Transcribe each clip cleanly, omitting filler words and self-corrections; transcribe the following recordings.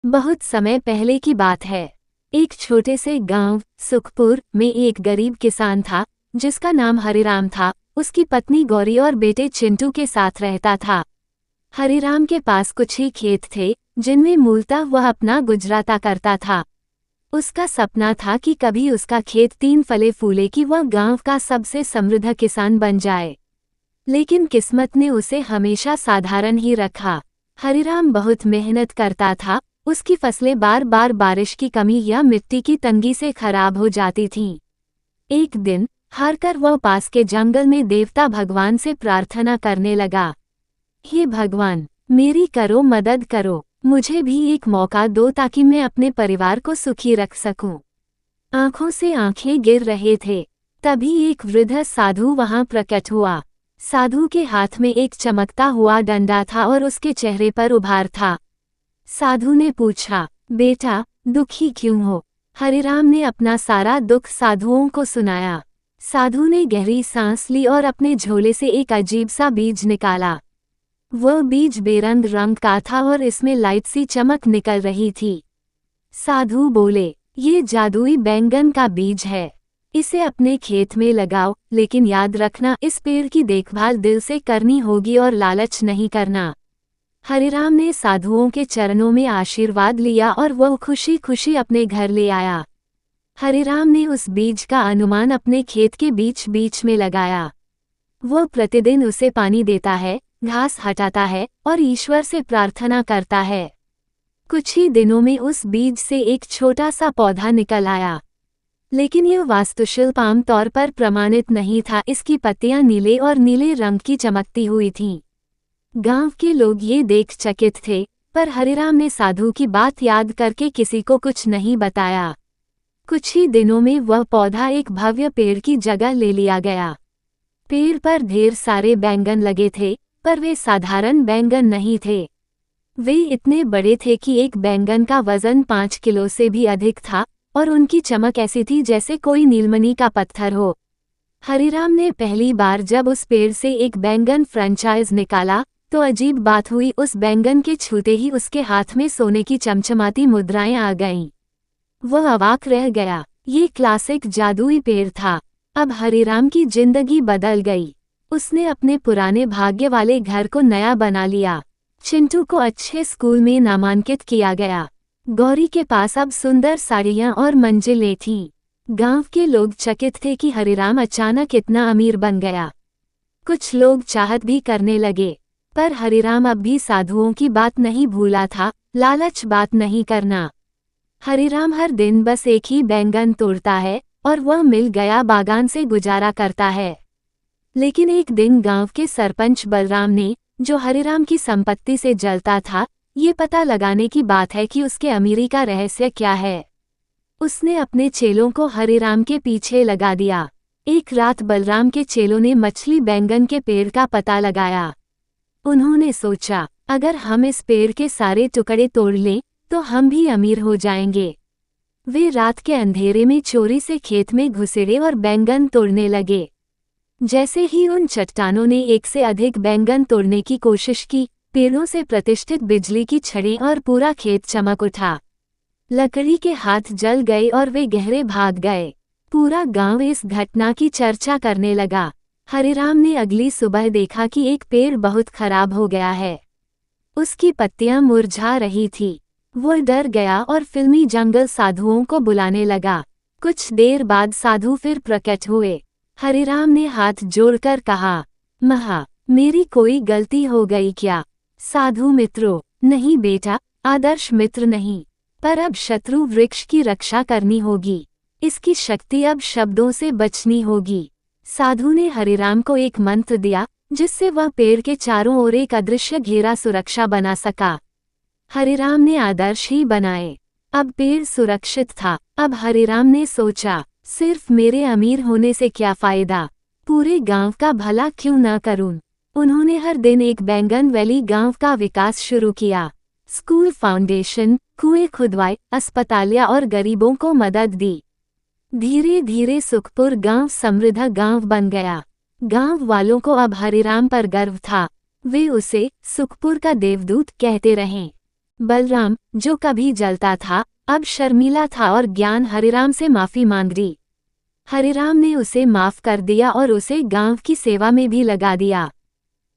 बहुत समय पहले की बात है। एक छोटे से गांव सुखपुर में एक गरीब किसान था जिसका नाम हरिराम था। उसकी पत्नी गौरी और बेटे चिंटू के साथ रहता था। हरिराम के पास कुछ ही खेत थे जिनमें मूलतः वह अपना गुजराता करता था। उसका सपना था कि कभी उसका खेत 3 फले फूले कि वह गांव का सबसे समृद्ध किसान बन जाए। लेकिन किस्मत ने उसे हमेशा साधारण ही रखा। हरिराम बहुत मेहनत करता था। उसकी फसलें बार बार बारिश की कमी या मिट्टी की तंगी से खराब हो जाती थीं। एक दिन हारकर वह पास के जंगल में देवता भगवान से प्रार्थना करने लगा, हे भगवान, मेरी करो मदद करो, मुझे भी एक मौका दो ताकि मैं अपने परिवार को सुखी रख सकूं। आंखों से आंखें गिर रहे थे। तभी एक वृद्ध साधु वहां प्रकट हुआ। साधु के हाथ में एक चमकता हुआ डंडा था और उसके चेहरे पर उभार था। साधु ने पूछा, बेटा, दुखी क्यों हो? हरिराम ने अपना सारा दुख साधुओं को सुनाया। साधु ने गहरी सांस ली और अपने झोले से एक अजीब सा बीज निकाला। वह बीज बेरंग रंग का था और इसमें लाइट सी चमक निकल रही थी। साधु बोले, ये जादुई बैंगन का बीज है। इसे अपने खेत में लगाओ, लेकिन याद रखना इस पेड़ की देखभाल दिल से करनी होगी और लालच नहीं करना। हरिराम ने साधुओं के चरणों में आशीर्वाद लिया और वह खुशी खुशी अपने घर ले आया। हरिराम ने उस बीज का अनुमान अपने खेत के बीच बीच में लगाया। वह प्रतिदिन उसे पानी देता है, घास हटाता है और ईश्वर से प्रार्थना करता है। कुछ ही दिनों में उस बीज से एक छोटा सा पौधा निकल आया। लेकिन यह वास्तुशिल्प आम तौर पर प्रमाणित नहीं था। इसकी पत्तियां नीले और नीले रंग की चमकती हुई थीं। गांव के लोग ये देख चकित थे, पर हरिराम ने साधु की बात याद करके किसी को कुछ नहीं बताया। कुछ ही दिनों में वह पौधा एक भव्य पेड़ की जगह ले लिया गया। पेड़ पर ढेर सारे बैंगन लगे थे, पर वे साधारण बैंगन नहीं थे। वे इतने बड़े थे कि एक बैंगन का वजन 5 किलो से भी अधिक था और उनकी चमक ऐसी थी जैसे कोई नीलमणि का पत्थर हो। हरिराम ने पहली बार जब उस पेड़ से एक बैंगन फ्रेंचाइज निकाला तो अजीब बात हुई। उस बैंगन के छूते ही उसके हाथ में सोने की चमचमाती मुद्राएं आ गईं। वह अवाक रह गया। ये क्लासिक जादुई पेड़ था। अब हरिराम की जिंदगी बदल गई। उसने अपने पुराने भाग्य वाले घर को नया बना लिया। चिंटू को अच्छे स्कूल में नामांकित किया गया। गौरी के पास अब सुंदर साड़ियां और मंजिलें थीं। गांव के लोग चकित थे कि हरिराम अचानक इतना अमीर बन गया। कुछ लोग चाहत भी करने लगे, पर हरिराम अब भी साधुओं की बात नहीं भूला था, लालच बात नहीं करना। हरिराम हर दिन बस एक ही बैंगन तोड़ता है और वह मिल गया बागान से गुजारा करता है। लेकिन एक दिन गांव के सरपंच बलराम ने, जो हरिराम की संपत्ति से जलता था, ये पता लगाने की बात है कि उसके अमीरी का रहस्य क्या है। उसने अपने चेलों को हरिराम के पीछे लगा दिया। एक रात बलराम के चेलों ने मछली बैंगन के पेड़ का पता लगाया। उन्होंने सोचा, अगर हम इस पेड़ के सारे टुकड़े तोड़ लें तो हम भी अमीर हो जाएंगे। वे रात के अंधेरे में चोरी से खेत में घुसेड़े और बैंगन तोड़ने लगे। जैसे ही उन चट्टानों ने एक से अधिक बैंगन तोड़ने की कोशिश की, पेड़ों से प्रतिष्ठित बिजली की छड़ें और पूरा खेत चमक उठा। लकड़ी के हाथ जल गए और वे गहरे भाग गए। पूरा गांव इस घटना की चर्चा करने लगा। हरिराम ने अगली सुबह देखा कि एक पेड़ बहुत खराब हो गया है। उसकी पत्तियां मुरझा रही थी। वो डर गया और फिल्मी जंगल साधुओं को बुलाने लगा। कुछ देर बाद साधु फिर प्रकट हुए। हरिराम ने हाथ जोड़कर कहा, महा, मेरी कोई गलती हो गई क्या? साधु मित्रों, नहीं बेटा, आदर्श मित्र नहीं, पर अब शत्रु वृक्ष की रक्षा करनी होगी। इसकी शक्ति अब शब्दों से बचनी होगी। साधु ने हरिराम को एक मंत्र दिया जिससे वह पेड़ के चारों ओर एक अदृश्य घेरा सुरक्षा बना सका। हरिराम ने आदर्श ही बनाए। अब पेड़ सुरक्षित था। अब हरिराम ने सोचा, सिर्फ मेरे अमीर होने से क्या फायदा, पूरे गांव का भला क्यों न करूं। उन्होंने हर दिन एक बैंगन वैली गांव का विकास शुरू किया। स्कूल फाउंडेशन, कुएं खुदवाए, अस्पतालिया और गरीबों को मदद दी। धीरे धीरे सुखपुर गांव समृद्ध गांव बन गया। गांव वालों को अब हरिराम पर गर्व था। वे उसे सुखपुर का देवदूत कहते रहे। बलराम, जो कभी जलता था, अब शर्मीला था और ज्ञान हरिराम से माफी मांग रही। हरिराम ने उसे माफ कर दिया और उसे गांव की सेवा में भी लगा दिया।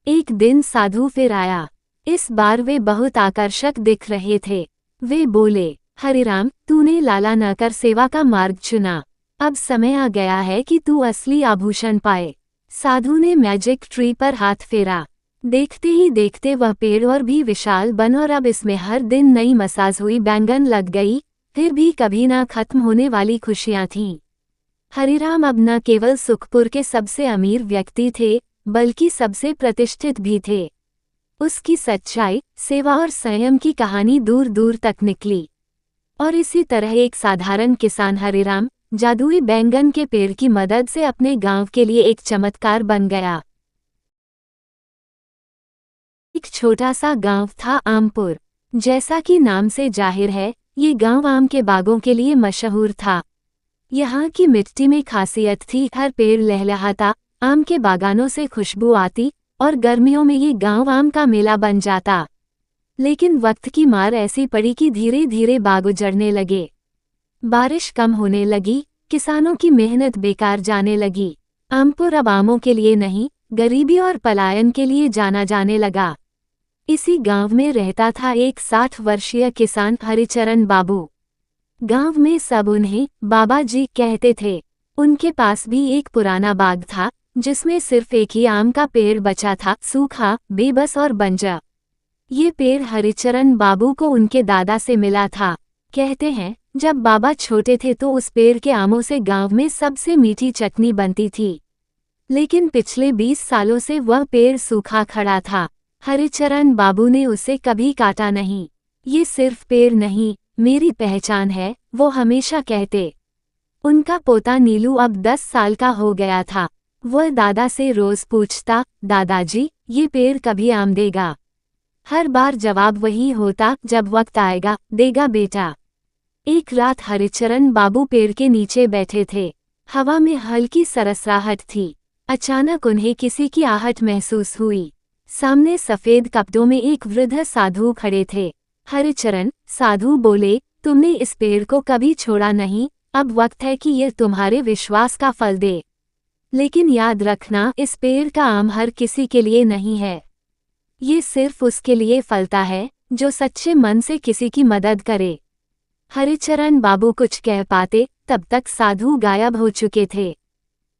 एक दिन साधु फिर आया। इस बार वे बहुत आकर्षक दिख रहे थे। वे बोले, हरिराम, तूने लाला न कर सेवा का मार्ग चुना। अब समय आ गया है कि तू असली आभूषण पाए। साधु ने मैजिक ट्री पर हाथ फेरा। देखते ही देखते वह पेड़ और भी विशाल बन और अब इसमें हर दिन नई मसाज हुई बैंगन लग गई। फिर भी कभी ना खत्म होने वाली खुशियां थीं। हरिराम अब न केवल सुखपुर के सबसे अमीर व्यक्ति थे, बल्कि सबसे प्रतिष्ठित भी थे। उसकी सच्चाई, सेवा और संयम की कहानी दूर दूर तक निकली। और इसी तरह एक साधारण किसान हरिराम, जादुई बैंगन के पेड़ की मदद से अपने गांव के लिए एक चमत्कार बन गया। एक छोटा सा गांव था आमपुर। जैसा कि नाम से जाहिर है, ये गांव आम के बागों के लिए मशहूर था। यहाँ की मिट्टी में खासियत थी, हर पेड़ लहलहाता, आम के बागानों से खुशबू आती और गर्मियों में ये गांव आम का मेला बन जाता। लेकिन वक्त की मार ऐसी पड़ी कि धीरे धीरे बाग उजड़ने लगे। बारिश कम होने लगी, किसानों की मेहनत बेकार जाने लगी। आमपुर अब आमों के लिए नहीं, गरीबी और पलायन के लिए जाना जाने लगा। इसी गांव में रहता था एक 60 वर्षीय किसान हरिचरण बाबू। गांव में सब उन्हें बाबा जी कहते थे। उनके पास भी एक पुराना बाग था, जिसमें सिर्फ एक ही आम का पेड़ बचा था, सूखा, बेबस और बंजर। ये पेड़ हरिचरण बाबू को उनके दादा से मिला था। कहते हैं, जब बाबा छोटे थे तो उस पेड़ के आमों से गांव में सबसे मीठी चटनी बनती थी। लेकिन पिछले 20 सालों से वह पेड़ सूखा खड़ा था। हरिचरण बाबू ने उसे कभी काटा नहीं। ये सिर्फ पेड़ नहीं, मेरी पहचान है, वो हमेशा कहते। उनका पोता नीलू अब 10 साल का हो गया था। वह दादा से रोज पूछता, दादाजी, ये पेड़ कभी आम देगा? हर बार जवाब वही होता, जब वक्त आएगा, देगा बेटा। एक रात हरिचरण बाबू पेड़ के नीचे बैठे थे। हवा में हल्की सरसराहट थी। अचानक उन्हें किसी की आहट महसूस हुई। सामने सफेद कपड़ों में एक वृद्ध साधु खड़े थे। हरिचरण, साधु बोले, तुमने इस पेड़ को कभी छोड़ा नहीं, अब वक्त है कि यह तुम्हारे विश्वास का फल दे। लेकिन याद रखना, इस पेड़ का आम हर किसी के लिए नहीं है। ये सिर्फ उसके लिए फलता है, जो सच्चे मन से किसी की मदद करे। हरिचरण बाबू कुछ कह पाते, तब तक साधु गायब हो चुके थे।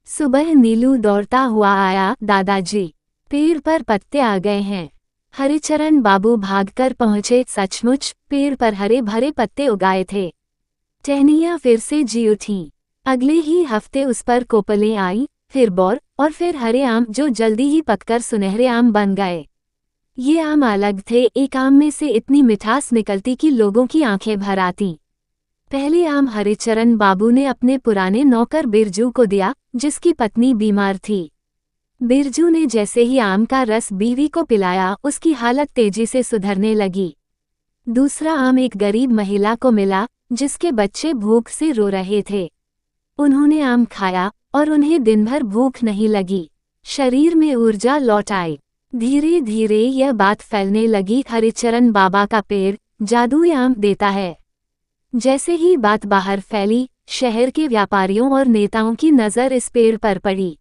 सुबह नीलू दौड़ता हुआ आया, दादाजी, पेड़ पर पत्ते आ गए हैं। हरिचरण बाबू भागकर पहुंचे। सचमुच पेड़ पर हरे भरे पत्ते उगाए थे। टहनियां फिर से जी उठीं। अगले ही हफ्ते उस पर कोपलें आईं, फिर बौर और फिर हरे आम, जो जल्दी ही पककर सुनहरे आम बन गए। ये आम अलग थे। एक आम में से इतनी मिठास निकलती कि लोगों की आंखें भर आतीं। पहले आम हरिचरण बाबू ने अपने पुराने नौकर बिरजू को दिया, जिसकी पत्नी बीमार थी। बिरजू ने जैसे ही आम का रस बीवी को पिलाया, उसकी हालत तेजी से सुधरने लगी। दूसरा आम एक गरीब महिला को मिला, जिसके बच्चे भूख से रो रहे थे। उन्होंने आम खाया और उन्हें दिन भर भूख नहीं लगी। शरीर में ऊर्जा लौट आई। धीरे धीरे यह बात फैलने लगी, हरिचरण बाबा का पेड़ जादुई आम देता है। जैसे ही बात बाहर फैली, शहर के व्यापारियों और नेताओं की नज़र इस पेड़ पर पड़ी।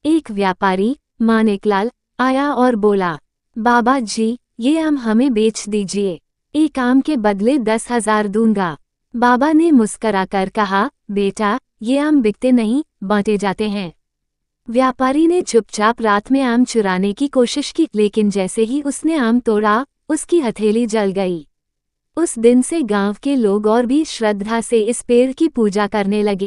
एक व्यापारी, मानिकलाल, आया और बोला, बाबा जी, ये आम हमें बेच दीजिए। एक आम के बदले 10,000 दूंगा। बाबा ने मुस्कराकर कहा, बेटा, ये आम बिकते नहीं, बांटे जाते हैं। व्यापारी ने चुपचाप रात में आम चुराने की कोशिश की, लेकिन जैसे ही उसने आम तोड़ा, उसकी हथेली जल गई। उस दिन से गांव के लोग और भी श्रद्धा से इस पेड़ की पूजा करने लगे।